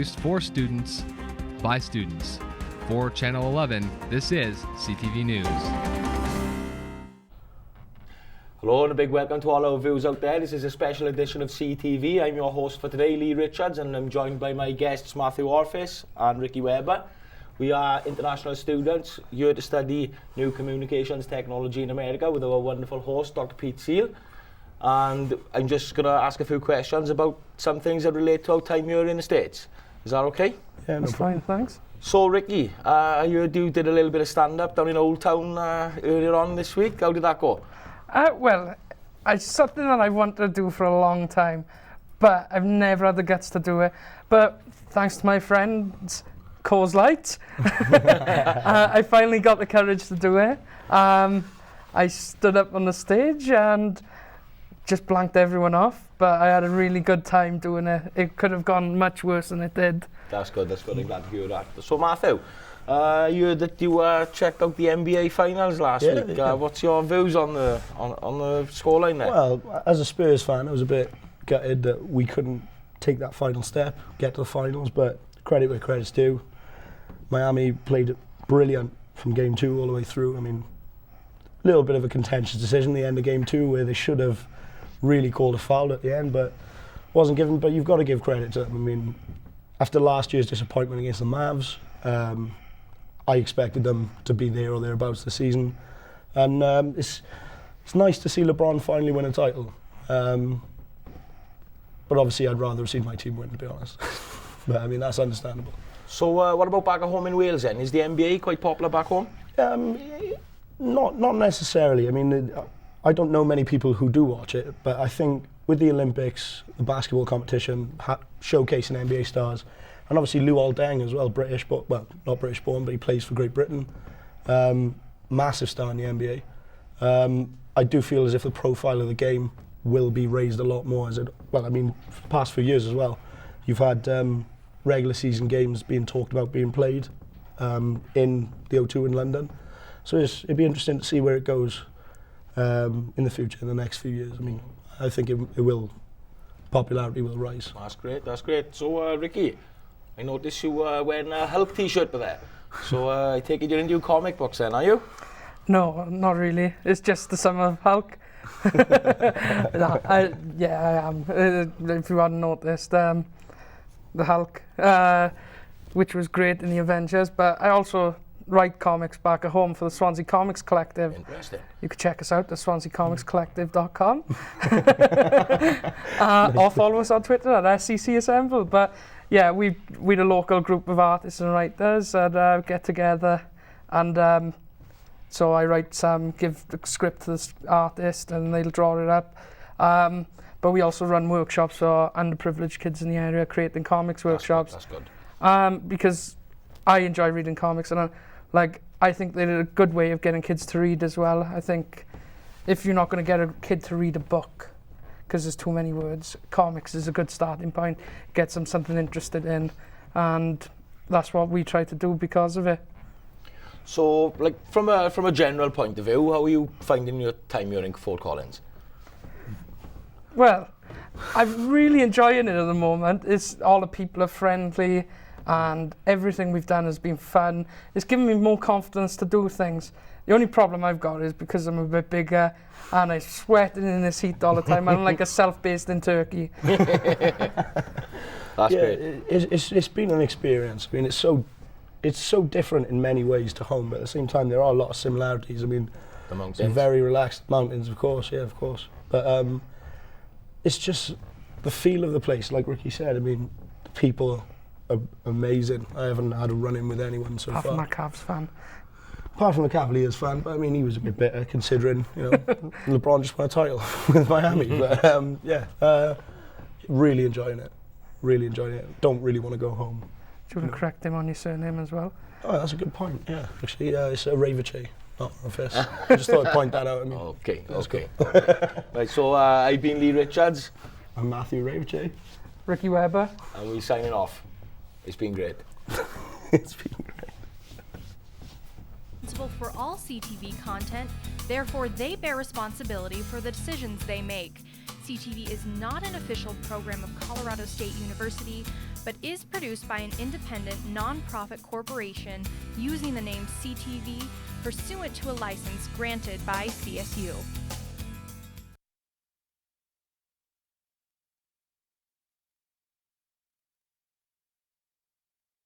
produced for students, by students. For Channel 11, this is CTV News. Hello and a big welcome to all our viewers out there. This is a special edition of CTV. I'm your host for today, Lee Richards, and I'm joined by my guests Matthew Orfis and Ricky Weber. We are international students here to study new communications technology in America with our wonderful host, Dr. Pete Seal. And I'm just going to ask a few questions about some things that relate to our time here in the States. Is that okay? Yeah, That's fine, thanks. So Ricky, I heard you did a little bit of stand-up down in Old Town earlier on this week. How did that go? Well, it's something that I wanted to do for a long time, but I've never had the guts to do it. But thanks to my friends, Coors Light, I finally got the courage to do it. I stood up on the stage and just blanked everyone off, but I had a really good time doing it. It could have gone much worse than it did. That's good, I'm glad to hear that. So Matthew, you heard that you checked out the NBA finals last week. Yeah. What's your views on the scoreline there? Well, as a Spurs fan, I was a bit gutted that we couldn't take that final step, get to the finals, but credit where credit's due. Miami played brilliant from game 2 all the way through. I mean, a little bit of a contentious decision at the end of game 2 where they should have really called a foul at the end, but wasn't given. But you've got to give credit to them. I mean, after last year's disappointment against the Mavs, I expected them to be there or thereabouts this season, and it's nice to see LeBron finally win a title. But obviously, I'd rather have seen my team win, to be honest. But I mean, that's understandable. So what about back at home in Wales then? Is the NBA quite popular back home? Not necessarily. I mean, I don't know many people who do watch it, but I think with the Olympics, the basketball competition, showcasing NBA stars, and obviously Luol Deng as well, British, but well, not British born, but he plays for Great Britain. Massive star in the NBA. I do feel as if the profile of the game will be raised a lot more as it. Well, I mean, for the past few years as well, you've had regular season games being talked about being played in the O2 in London. So it'd be interesting to see where it goes in the future, in the next few years. I mean, I think it will, popularity will rise. That's great. So Ricky, I noticed you wearing a Hulk t-shirt there. So I take it you're into comic books then, are you? No, not really. It's just the summer of Hulk. I am. If you hadn't noticed, the Hulk, which was great in the Avengers, but I also write comics back at home for the Swansea Comics Collective. Interesting. You can check us out at swanseacomicscollective.com or follow us on Twitter at SCC Assemble. But yeah, we're a local group of artists and writers that get together, and so I write give the script to the artist and they'll draw it up. But we also run workshops for underprivileged kids in the area, creating comics workshops. That's good. Because I enjoy reading comics, and I think they're a good way of getting kids to read as well. I think if you're not going to get a kid to read a book because there's too many words, comics is a good starting point. Gets them something interested in, and that's what we try to do because of it. So, like from a general point of view, how are you finding your time here in Fort Collins? Well, I'm really enjoying it at the moment. All the people are friendly, and everything we've done has been fun. It's given me more confidence to do things. The only problem I've got is because I'm a bit bigger and I'm sweating in this heat all the time. I'm like a self-based in Turkey. That's great. It's been an experience. I mean, it's so different in many ways to home, but at the same time there are a lot of similarities. I mean, The mountains. Very relaxed mountains, of course. But it's just the feel of the place, like Ricky said. I mean, the people are amazing. I haven't had a run-in with anyone so Apart far. from my Cavs fan. Apart from the Cavaliers fan, but I mean, he was a bit bitter considering, LeBron just won a title with Miami. But really enjoying it. Don't really want to go home. Do you want to correct him on your surname as well? Oh, that's a good point. Yeah, actually, it's a Raviche, not Rufus. I just thought I'd point that out. I mean, Okay. cool. Right, so I've been Lee Richards. I'm Matthew Raviche. Ricky Weber. And we're signing off. It's been great. It's been great. responsible for all CTV content, therefore they bear responsibility for the decisions they make. CTV is not an official program of Colorado State University, but is produced by an independent, non-profit corporation using the name CTV pursuant to a license granted by CSU.